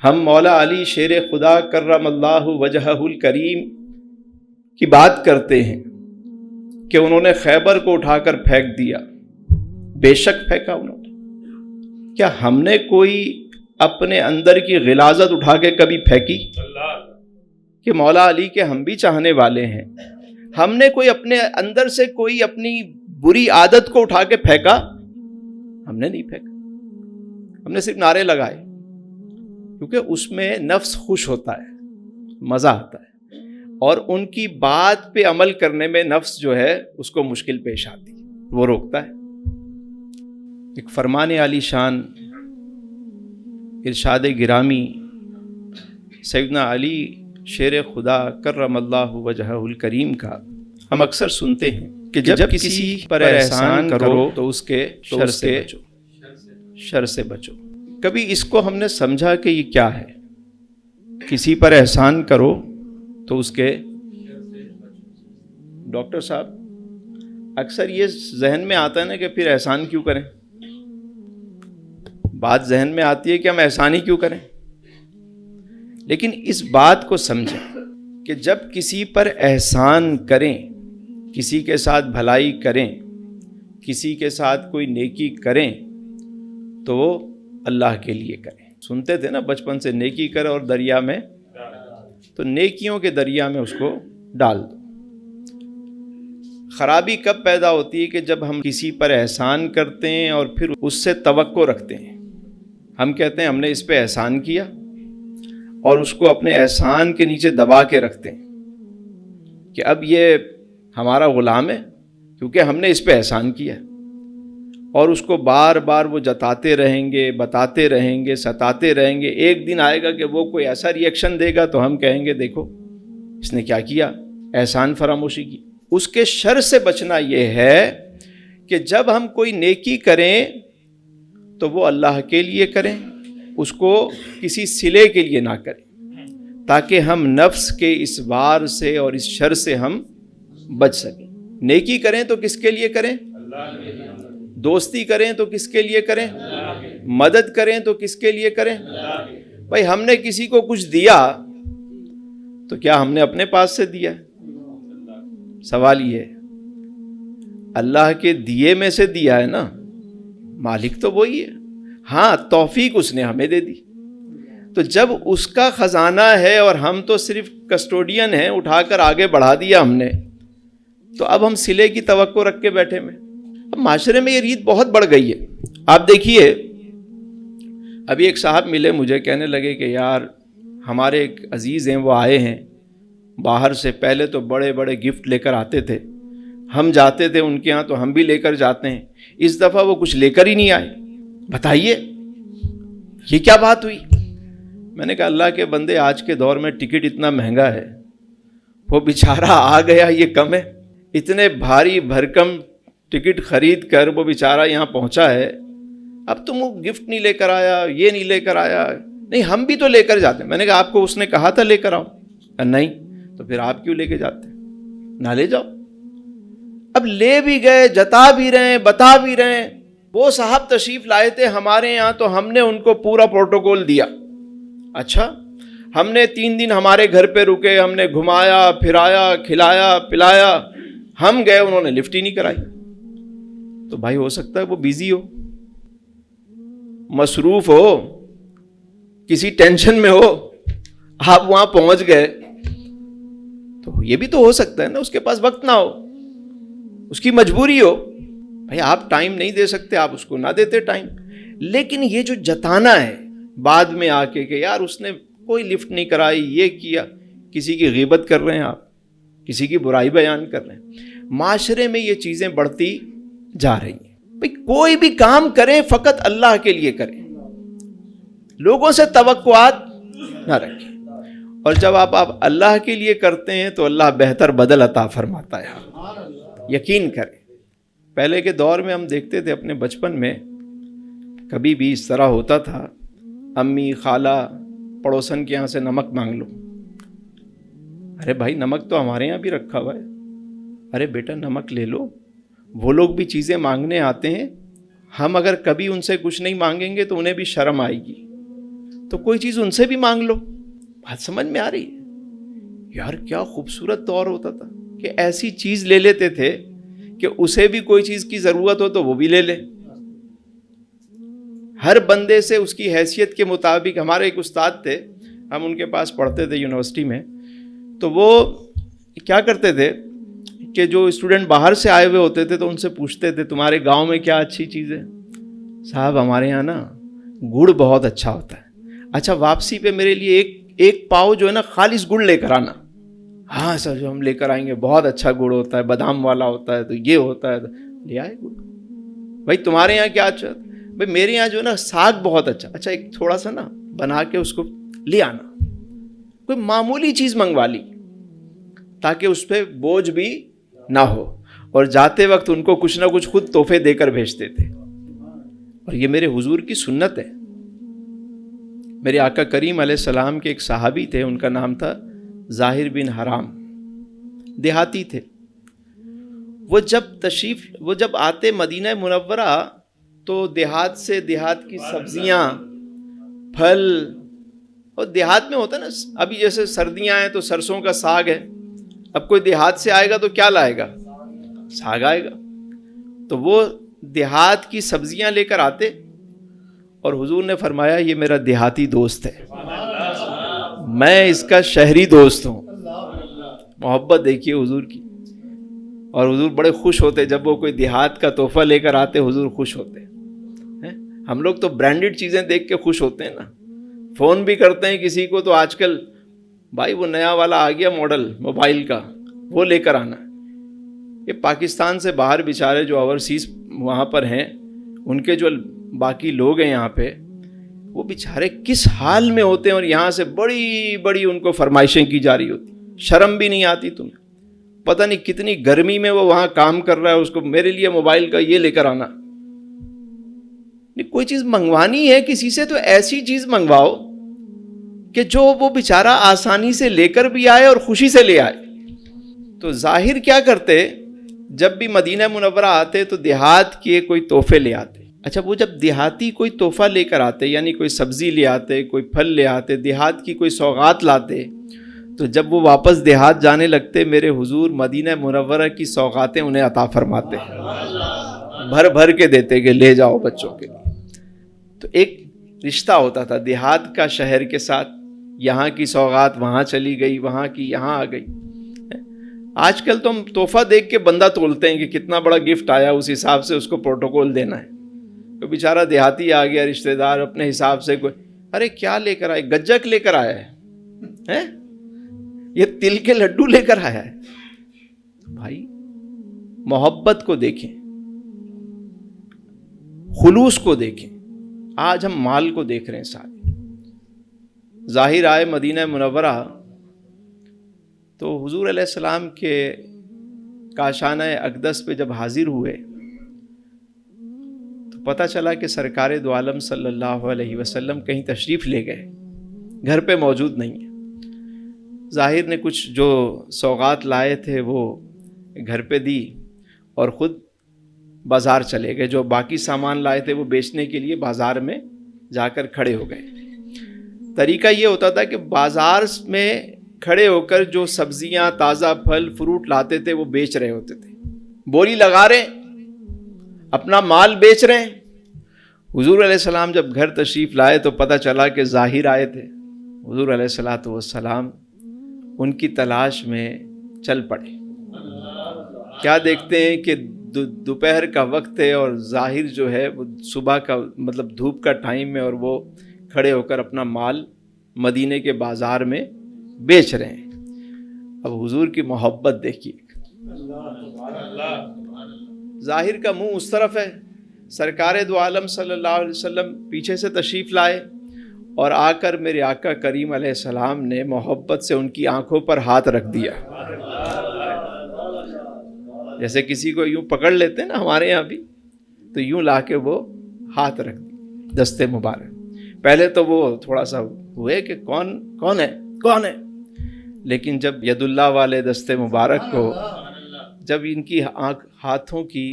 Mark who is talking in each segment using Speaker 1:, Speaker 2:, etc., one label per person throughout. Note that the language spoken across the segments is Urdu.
Speaker 1: ہم مولا علی شیر خدا کرم اللہ وجہہ الکریم کی بات کرتے ہیں کہ انہوں نے خیبر کو اٹھا کر پھینک دیا. بے شک پھینکا انہوں نے. کیا ہم نے کوئی اپنے اندر کی غلاظت اٹھا کے کبھی پھینکی؟ کہ مولا علی کے ہم بھی چاہنے والے ہیں. ہم نے کوئی اپنے اندر سے کوئی اپنی بری عادت کو اٹھا کے پھینکا؟ ہم نے نہیں پھینکا. ہم نے صرف نعرے لگائے، کیونکہ اس میں نفس خوش ہوتا ہے، مزہ آتا ہے، اور ان کی بات پہ عمل کرنے میں نفس جو ہے اس کو مشکل پیش آتی ہے، وہ روکتا ہے. ایک فرمان عالی شان ارشاد گرامی سیدنا علی شیر خدا کرم اللہ وجہہ الکریم کا ہم اکثر سنتے ہیں کہ جب کسی پر احسان کرو تو اس کے شر سے بچو. کبھی اس کو ہم نے سمجھا کہ یہ کیا ہے؟ کسی پر احسان کرو تو اس کے ڈاکٹر صاحب اکثر یہ ذہن میں آتا ہے نا کہ پھر احسان کیوں کریں. بات ذہن میں آتی ہے کہ ہم احسان ہی کیوں کریں. لیکن اس بات کو سمجھیں کہ جب کسی پر احسان کریں، کسی کے ساتھ بھلائی کریں، کسی کے ساتھ کوئی نیکی کریں تو وہ اللہ کے لیے کریں. سنتے تھے نا بچپن سے، نیکی کرے اور دریا میں، تو نیکیوں کے دریا میں اس کو ڈال دو. خرابی کب پیدا ہوتی ہے؟ کہ جب ہم کسی پر احسان کرتے ہیں اور پھر اس سے توقع رکھتے ہیں. ہم کہتے ہیں ہم نے اس پہ احسان کیا، اور اس کو اپنے احسان کے نیچے دبا کے رکھتے ہیں کہ اب یہ ہمارا غلام ہے کیونکہ ہم نے اس پہ احسان کیا ہے. اور اس کو بار بار وہ جتاتے رہیں گے، بتاتے رہیں گے، ستاتے رہیں گے. ایک دن آئے گا کہ وہ کوئی ایسا ری ایکشن دے گا تو ہم کہیں گے دیکھو اس نے کیا کیا، احسان فراموشی کی. اس کے شر سے بچنا یہ ہے کہ جب ہم کوئی نیکی کریں تو وہ اللہ کے لیے کریں، اس کو کسی صلے کے لیے نہ کریں، تاکہ ہم نفس کے اس وار سے اور اس شر سے ہم بچ سکیں. نیکی کریں تو کس کے لیے کریں؟ اللہ کے لیے. دوستی کریں تو کس کے لیے کریں؟ اللہ کے لیے. مدد کریں تو کس کے لیے کریں؟ اللہ کے لیے. بھائی ہم نے کسی کو کچھ دیا تو کیا ہم نے اپنے پاس سے دیا؟ سوال یہ ہے، اللہ کے دیے میں سے دیا ہے نا، مالک تو وہی ہے. ہاں توفیق اس نے ہمیں دے دی. تو جب اس کا خزانہ ہے اور ہم تو صرف کسٹوڈین ہیں، اٹھا کر آگے بڑھا دیا ہم نے، تو اب ہم صلے کی توقع رکھ کے بیٹھے میں. اب معاشرے میں یہ ریت بہت بڑھ گئی ہے. آپ دیکھیے، ابھی ایک صاحب ملے مجھے، کہنے لگے کہ یار ہمارے ایک عزیز ہیں، وہ آئے ہیں باہر سے. پہلے تو بڑے بڑے گفٹ لے کر آتے تھے، ہم جاتے تھے ان کے ہاں تو ہم بھی لے کر جاتے ہیں. اس دفعہ وہ کچھ لے کر ہی نہیں آئے. بتائیے یہ کیا بات ہوئی؟ میں نے کہا اللہ کے بندے، آج کے دور میں ٹکٹ اتنا مہنگا ہے، وہ بیچارہ آ گیا یہ کم ہے. اتنے بھاری بھرکم ٹکٹ خرید کر وہ بیچارہ یہاں پہنچا ہے، اب تم وہ گفٹ نہیں لے کر آیا، یہ نہیں لے کر آیا. نہیں ہم بھی تو لے کر جاتے. میں نے کہا آپ کو اس نے کہا تھا لے کر آؤ؟ نہیں. تو پھر آپ کیوں لے کے جاتے؟ نہ لے جاؤ. اب لے بھی گئے، جتا بھی رہے ہیں، بتا بھی رہے ہیں. وہ صاحب تشریف لائے تھے ہمارے یہاں تو ہم نے ان کو پورا پروٹوکول دیا. اچھا، ہم نے 3 دن ہمارے گھر پہ رکے، ہم نے گھمایا پھرایا، کھلایا پلایا. ہم گئے، انہوں نے لفٹ ہی نہیں کرائی. تو بھائی ہو سکتا ہے وہ بیزی ہو، مصروف ہو، کسی ٹینشن میں ہو، آپ وہاں پہنچ گئے تو یہ بھی تو ہو سکتا ہے نا اس کے پاس وقت نہ ہو، اس کی مجبوری ہو. بھائی آپ ٹائم نہیں دے سکتے، آپ اس کو نہ دیتے ٹائم. لیکن یہ جو جتانا ہے بعد میں آ کے کہ یار اس نے کوئی لفٹ نہیں کرائی، یہ کیا، کسی کی غیبت کر رہے ہیں آپ، کسی کی برائی بیان کر رہے ہیں. معاشرے میں یہ چیزیں بڑھتی جا رہی ہیں. بھائی کوئی بھی کام کریں فقط اللہ کے لیے کریں، لوگوں سے توقعات نہ رکھیں. اور جب آپ اللہ کے لیے کرتے ہیں تو اللہ بہتر بدل عطا فرماتا ہے. یقین کریں. پہلے کے دور میں ہم دیکھتے تھے اپنے بچپن میں، کبھی بھی اس طرح ہوتا تھا، امی خالہ پڑوسن کے یہاں سے نمک مانگ لو. ارے بھائی نمک تو ہمارے یہاں بھی رکھا ہوا ہے، ارے بیٹا نمک لے لو. وہ لوگ بھی چیزیں مانگنے آتے ہیں، ہم اگر کبھی ان سے کچھ نہیں مانگیں گے تو انہیں بھی شرم آئے گی. تو تو کوئی چیز ان سے بھی مانگ لو. بات سمجھ میں آ رہی ہے؟ یار کیا خوبصورت دور ہوتا تھا کہ ایسی چیز لے لیتے تھے کہ اسے بھی کوئی چیز کی ضرورت ہو تو وہ بھی لے لے. ہر بندے سے اس کی حیثیت کے مطابق. ہمارے ایک استاد تھے, ہم ان کے پاس پڑھتے تھے یونیورسٹی میں, تو وہ کیا کرتے تھے کہ جو اسٹوڈنٹ باہر سے آئے ہوئے ہوتے تھے تو ان سے پوچھتے تھے تمہارے گاؤں میں کیا اچھی چیز ہے؟ صاحب ہمارے یہاں نا گڑ بہت اچھا ہوتا ہے. اچھا واپسی پہ میرے لیے ایک پاؤ جو ہے نا خالص گڑ لے کر آنا. ہاں سر جو ہم لے کر آئیں گے, بہت اچھا گڑ ہوتا ہے, بادام والا ہوتا ہے, تو یہ ہوتا ہے. لے آئے گڑ. بھائی تمہارے یہاں کیا اچھا؟ بھائی میرے یہاں جو ہے نا ساگ بہت اچھا. اچھا ایک تھوڑا سا نا بنا کے اس کو لے آنا. کوئی معمولی چیز منگوا لی تاکہ اس پہ بوجھ بھی نہ ہو, اور جاتے وقت ان کو کچھ نہ کچھ خود تحفے دے کر بھیجتے تھے. اور یہ میرے حضور کی سنت ہے. میرے آقا کریم علیہ السلام کے ایک صحابی تھے, ان کا نام تھا ظاہر بن حرام, دیہاتی تھے. وہ جب آتے مدینہ منورہ تو دیہات سے دیہات کی سبزیاں, پھل, اور دیہات میں ہوتا ہے نا ابھی جیسے سردیاں ہیں تو سرسوں کا ساگ ہے. اب کوئی دیہات سے آئے گا تو کیا لائے گا؟ ساگ آئے گا. تو وہ دیہات کی سبزیاں لے کر آتے, اور حضور نے فرمایا یہ میرا دیہاتی دوست ہے, میں اس کا شہری دوست ہوں. محبت دیکھیے حضور کی. اور حضور بڑے خوش ہوتے جب وہ کوئی دیہات کا تحفہ لے کر آتے, حضور خوش ہوتے. ہم لوگ تو برانڈڈ چیزیں دیکھ کے خوش ہوتے ہیں نا. فون بھی کرتے ہیں کسی کو تو آج کل بھائی وہ نیا والا آ گیا ماڈل موبائل کا, وہ لے کر آنا. یہ پاکستان سے باہر بیچارے جو اوورسیز وہاں پر ہیں, ان کے جو باقی لوگ ہیں یہاں پہ, وہ بیچارے کس حال میں ہوتے ہیں, اور یہاں سے بڑی بڑی ان کو فرمائشیں کی جا رہی ہوتی. شرم بھی نہیں آتی تمہیں. پتہ نہیں کتنی گرمی میں وہ وہاں کام کر رہا ہے, اس کو میرے لیے موبائل کا یہ لے کر آنا. کوئی چیز منگوانی ہے کسی سے تو ایسی چیز منگواؤ کہ جو وہ بیچارہ آسانی سے لے کر بھی آئے اور خوشی سے لے آئے. تو ظاہر کیا کرتے, جب بھی مدینہ منورہ آتے تو دیہات کے کوئی تحفے لے آتے. اچھا وہ جب دیہاتی کوئی تحفہ لے کر آتے, یعنی کوئی سبزی لے آتے, کوئی پھل لے آتے, دیہات کی کوئی سوغات لاتے, تو جب وہ واپس دیہات جانے لگتے میرے حضور مدینہ منورہ کی سوغاتیں انہیں عطا فرماتے, بھر بھر کے دیتے کہ لے جاؤ بچوں کے لیے. تو ایک رشتہ ہوتا تھا دیہات کا شہر کے ساتھ. یہاں کی سوغات وہاں چلی گئی, وہاں کی یہاں آ گئی. آج کل تو ہم تحفہ دیکھ کے بندہ تولتے ہیں کہ کتنا بڑا گفٹ آیا, اس حساب سے اس کو پروٹوکول دینا ہے. تو بیچارہ دیہاتی آ گیا رشتہ دار اپنے حساب سے, کوئی ارے کیا لے کر آئے, گجک لے کر آیا ہے, یہ تل کے لڈو لے کر آیا ہے. بھائی محبت کو دیکھیں, خلوص کو دیکھیں. آج ہم مال کو دیکھ رہے ہیں سارے. ظاہر آئے مدینہ منورہ تو حضور علیہ السلام کے کاشانہ اقدس پہ جب حاضر ہوئے تو پتہ چلا کہ سرکار دو عالم صلی اللہ علیہ وسلم کہیں تشریف لے گئے, گھر پہ موجود نہیں ہے. ظاہر نے کچھ جو سوغات لائے تھے وہ گھر پہ دی اور خود بازار چلے گئے. جو باقی سامان لائے تھے وہ بیچنے کے لیے بازار میں جا کر کھڑے ہو گئے. طریقہ یہ ہوتا تھا کہ بازار میں کھڑے ہو کر جو سبزیاں, تازہ پھل, فروٹ لاتے تھے وہ بیچ رہے ہوتے تھے. بولی لگا رہے ہیں, اپنا مال بیچ رہے ہیں. حضور علیہ السلام جب گھر تشریف لائے تو پتہ چلا کہ ظاہر آئے تھے. حضور علیہ الصلوۃ والسلام ان کی تلاش میں چل پڑے. کیا دیکھتے ہیں کہ دوپہر کا وقت ہے اور ظاہر جو ہے وہ صبح کا مطلب دھوپ کا ٹائم ہے, اور وہ کھڑے ہو کر اپنا مال مدینے کے بازار میں بیچ رہے ہیں. اب حضور کی محبت دیکھیے. ظاہر کا منہ اس طرف ہے, سرکار دو عالم صلی اللہ علیہ وسلم پیچھے سے تشریف لائے, اور آ کر میرے آقا کریم علیہ السلام نے محبت سے ان کی آنکھوں پر ہاتھ رکھ دیا. جیسے کسی کو یوں پکڑ لیتے ہیں نا ہمارے یہاں بھی, تو یوں لا کے وہ ہاتھ رکھ دی دستے مبارک. پہلے تو وہ تھوڑا سا ہوئے کہ کون ہے, لیکن جب ید اللہ والے دستے مبارک کو, جب ان کی ہاتھوں کی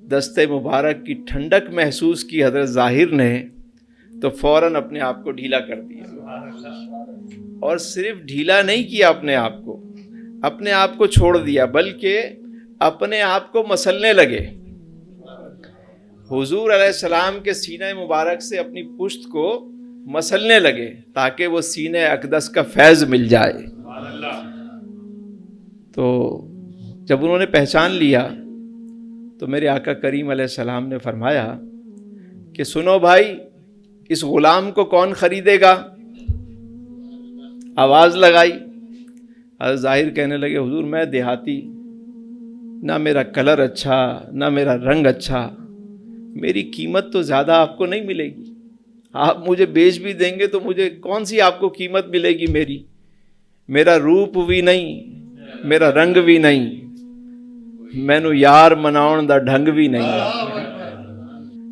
Speaker 1: دستے مبارک کی ٹھنڈک محسوس کی حضرت ظاہر نے, تو فوراً اپنے آپ کو ڈھیلا کر دیا، اور صرف ڈھیلا نہیں کیا اپنے آپ کو چھوڑ دیا، بلکہ اپنے آپ کو مسلنے لگے۔ حضور علیہ السلام کے سینہ مبارک سے اپنی پشت کو مسلنے لگے تاکہ وہ سینہ اقدس کا فیض مل جائے۔ تو جب انہوں نے پہچان لیا تو میرے آقا کریم علیہ السلام نے فرمایا کہ سنو بھائی، اس غلام کو کون خریدے گا؟ آواز لگائی۔ حضرت ظاہر کہنے لگے حضور میں دیہاتی، نہ میرا کلر اچھا نہ میرا رنگ اچھا، میری قیمت تو زیادہ آپ کو نہیں ملے گی، آپ مجھے بیچ بھی دیں گے تو مجھے کون سی آپ کو قیمت ملے گی میرا روپ بھی نہیں، میرا رنگ بھی نہیں، مینو یار مناؤن دا ڈھنگ بھی نہیں۔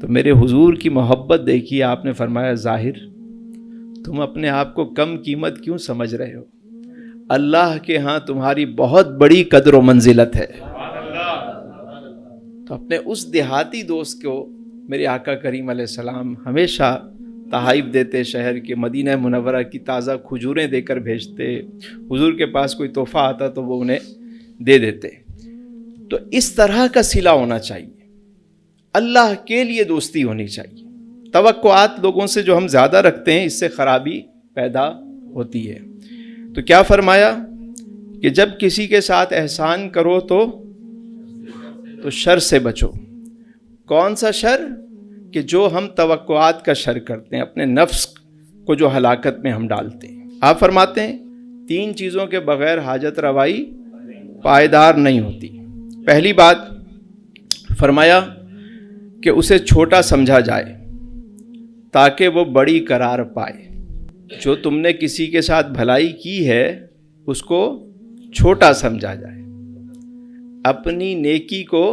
Speaker 1: تو میرے حضور کی محبت دیکھی، آپ نے فرمایا ظاہر تم اپنے آپ کو کم قیمت کیوں سمجھ رہے ہو؟ اللہ کے ہاں تمہاری بہت بڑی قدر و منزلت ہے۔ تو اپنے اس دیہاتی دوست کو میرے آقا کریم علیہ السلام ہمیشہ تحائف دیتے، شہر کے مدینہ منورہ کی تازہ کھجوریں دے کر بھیجتے، حضور کے پاس کوئی تحفہ آتا تو وہ انہیں دے دیتے۔ تو اس طرح کا صلہ ہونا چاہیے، اللہ کے لیے دوستی ہونی چاہیے۔ توقعات لوگوں سے جو ہم زیادہ رکھتے ہیں اس سے خرابی پیدا ہوتی ہے۔ تو کیا فرمایا کہ جب کسی کے ساتھ احسان کرو تو شر سے بچو۔ کون سا شر؟ کہ جو ہم توقعات کا شر کرتے ہیں، اپنے نفس کو جو ہلاکت میں ہم ڈالتے ہیں۔ آپ فرماتے ہیں 3 چیزوں کے بغیر حاجت روائی پائیدار نہیں ہوتی۔ پہلی بات فرمایا کہ اسے چھوٹا سمجھا جائے تاکہ وہ بڑی قرار پائے۔ جو تم نے کسی کے ساتھ بھلائی کی ہے اس کو چھوٹا سمجھا جائے، اپنی نیکی کو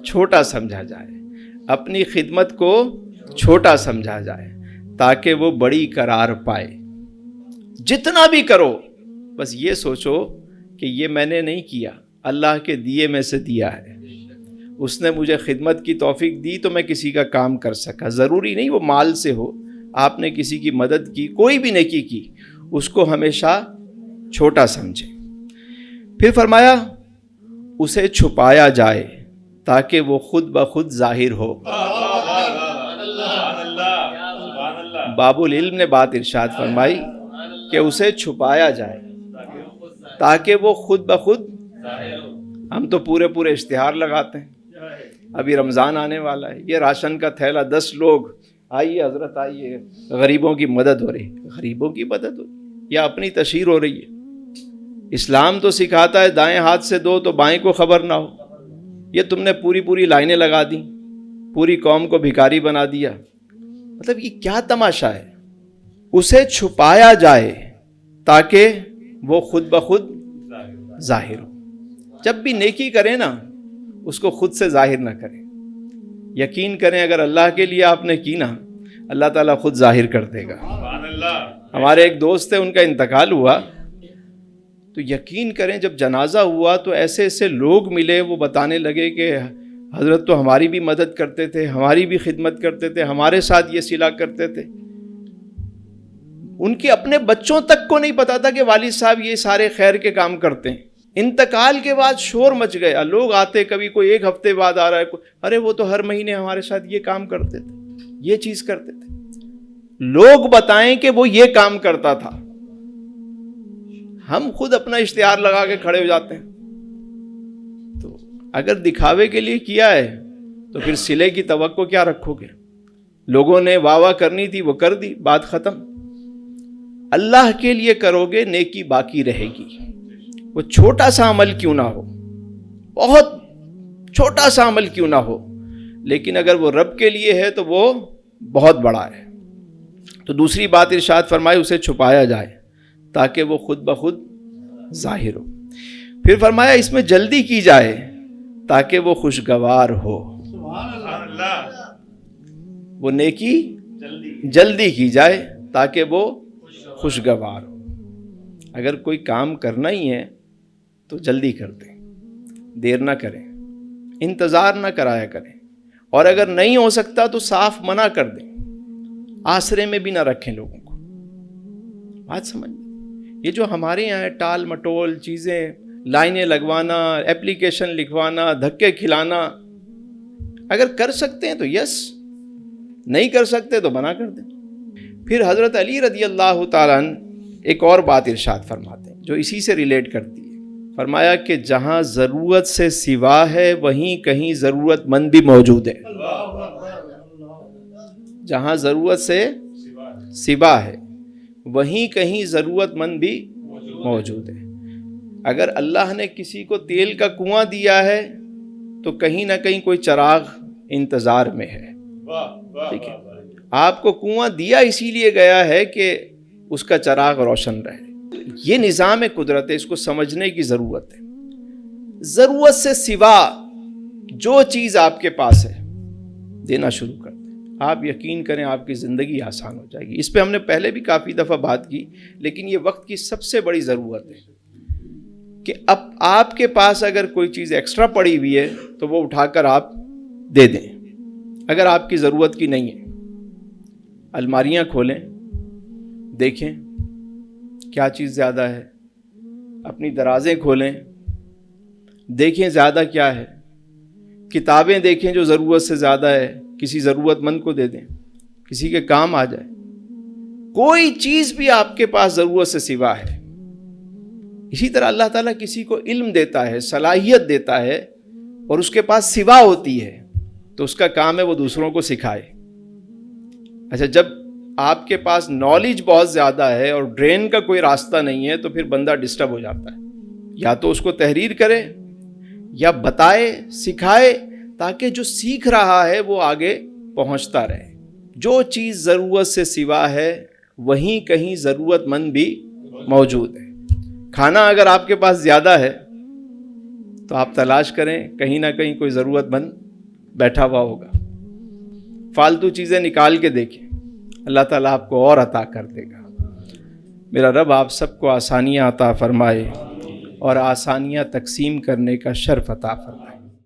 Speaker 1: چھوٹا سمجھا جائے، اپنی خدمت کو چھوٹا سمجھا جائے تاکہ وہ بڑی قرار پائے۔ جتنا بھی کرو بس یہ سوچو کہ یہ میں نے نہیں کیا، اللہ کے دیے میں سے دیا ہے، اس نے مجھے خدمت کی توفیق دی تو میں کسی کا کام کر سکا۔ ضروری نہیں وہ مال سے ہو، آپ نے کسی کی مدد کی، کوئی بھی نیکی کی، اس کو ہمیشہ چھوٹا سمجھے۔ پھر فرمایا اسے چھپایا جائے تاکہ وہ خود بخود ظاہر ہو۔ باب العلم نے بات ارشاد فرمائی کہ اسے چھپایا جائے تاکہ وہ خود بخود۔ ہم تو پورے اشتہار لگاتے ہیں، ابھی رمضان آنے والا ہے، یہ راشن کا تھیلا 10 لوگ آئیے حضرت آئیے، غریبوں کی مدد ہو رہی، غریبوں کی مدد ہو رہی یا اپنی تشہیر ہو رہی ہے۔ اسلام تو سکھاتا ہے دائیں ہاتھ سے دو تو بائیں کو خبر نہ ہو، یہ تم نے پوری لائنیں لگا دیں، پوری قوم کو بھکاری بنا دیا، مطلب یہ کیا تماشا ہے؟ اسے چھپایا جائے تاکہ وہ خود بخود ظاہر ہو۔ جب بھی نیکی کریں نا اس کو خود سے ظاہر نہ کریں، یقین کریں اگر اللہ کے لیے آپ نے کی نا اللہ تعالیٰ خود ظاہر کر دے گا۔ ہمارے ایک دوست تھے، ان کا انتقال ہوا تو یقین کریں جب جنازہ ہوا تو ایسے لوگ ملے، وہ بتانے لگے کہ حضرت تو ہماری بھی مدد کرتے تھے، ہماری بھی خدمت کرتے تھے، ہمارے ساتھ یہ صلہ کرتے تھے۔ ان کے اپنے بچوں تک کو نہیں پتا تھا کہ والد صاحب یہ سارے خیر کے کام کرتے ہیں۔ انتقال کے بعد شور مچ گیا، لوگ آتے، کبھی کوئی 1 ہفتے بعد آ رہا ہے، ارے وہ تو ہر مہینے ہمارے ساتھ یہ کام کرتے تھے، یہ چیز کرتے تھے۔ لوگ بتائیں کہ وہ یہ کام کرتا تھا، ہم خود اپنا اشتہار لگا کے کھڑے ہو جاتے ہیں۔ تو اگر دکھاوے کے لیے کیا ہے تو پھر صلے کی توقع کیا رکھو گے؟ لوگوں نے واہ کرنی تھی وہ کر دی، بات ختم۔ اللہ کے لیے کرو گے نیکی باقی رہے گی، وہ چھوٹا سا عمل کیوں نہ ہو، بہت چھوٹا سا عمل کیوں نہ ہو، لیکن اگر وہ رب کے لیے ہے تو وہ بہت بڑا ہے۔ تو دوسری بات ارشاد فرمائے اسے چھپایا جائے تاکہ وہ خود بخود ظاہر ہو۔ پھر فرمایا اس میں جلدی کی جائے تاکہ وہ خوشگوار ہو۔ وہ نیکی جلدی کی جائے تاکہ وہ خوشگوار ہو۔ اگر کوئی کام کرنا ہی ہے تو جلدی کر دیں، دیر نہ کریں، انتظار نہ کرایا کریں، اور اگر نہیں ہو سکتا تو صاف منع کر دیں۔ آسرے میں بھی نہ رکھیں لوگوں کو. بات سمجھ. یہ جو ہمارے یہاں ہے ٹال مٹول چیزیں، لائنیں لگوانا، اپلیکیشن لکھوانا، دھکے کھلانا، اگر کر سکتے ہیں تو یس، نہیں کر سکتے تو منع کر دیں. پھر حضرت علی رضی اللہ تعالیٰ عنہ ایک اور بات ارشاد فرماتے ہیں جو اسی سے ریلیٹ کرتی ہے. فرمایا کہ جہاں ضرورت سے سوا ہے وہیں کہیں ضرورت مند بھی موجود ہے. جہاں ضرورت سے سوا ہے وہیں کہیں ضرورت مند بھی موجود ہے. اگر اللہ نے کسی کو تیل کا کنواں دیا ہے تو کہیں نہ کہیں کوئی چراغ انتظار میں ہے. ٹھیک ہے، آپ کو کنواں دیا اسی لیے گیا ہے کہ اس کا چراغ روشن رہے. یہ نظام قدرت ہے، اس کو سمجھنے کی ضرورت ہے. ضرورت سے سوا جو چیز آپ کے پاس ہے دینا شروع کر دیں. آپ یقین کریں آپ کی زندگی آسان ہو جائے گی. اس پہ ہم نے پہلے بھی کافی دفعہ بات کی، لیکن یہ وقت کی سب سے بڑی ضرورت ہے کہ اب آپ کے پاس اگر کوئی چیز ایکسٹرا پڑی ہوئی ہے تو وہ اٹھا کر آپ دے دیں اگر آپ کی ضرورت کی نہیں ہے. الماریاں کھولیں، دیکھیں کیا چیز زیادہ ہے. اپنی درازیں کھولیں، دیکھیں زیادہ کیا ہے. کتابیں دیکھیں جو ضرورت سے زیادہ ہے، کسی ضرورت مند کو دے دیں، کسی کے کام آ جائے. کوئی چیز بھی آپ کے پاس ضرورت سے سوا ہے. اسی طرح اللہ تعالیٰ کسی کو علم دیتا ہے، صلاحیت دیتا ہے، اور اس کے پاس سوا ہوتی ہے تو اس کا کام ہے وہ دوسروں کو سکھائے. اچھا، جب آپ کے پاس نالج بہت زیادہ ہے اور ڈرین کا کوئی راستہ نہیں ہے تو پھر بندہ ڈسٹرب ہو جاتا ہے. یا تو اس کو تحریر کرے یا بتائے، سکھائے، تاکہ جو سیکھ رہا ہے وہ آگے پہنچتا رہے. جو چیز ضرورت سے سوا ہے وہیں کہیں ضرورت مند بھی موجود ہے. کھانا اگر آپ کے پاس زیادہ ہے تو آپ تلاش کریں، کہیں نہ کہیں کوئی ضرورت مند بیٹھا ہوا ہوگا. فالتو چیزیں نکال کے دیکھیں، اللہ تعالیٰ آپ کو اور عطا کر دے گا. میرا رب آپ سب کو آسانیاں عطا فرمائے اور آسانیاں تقسیم کرنے کا شرف عطا فرمائے.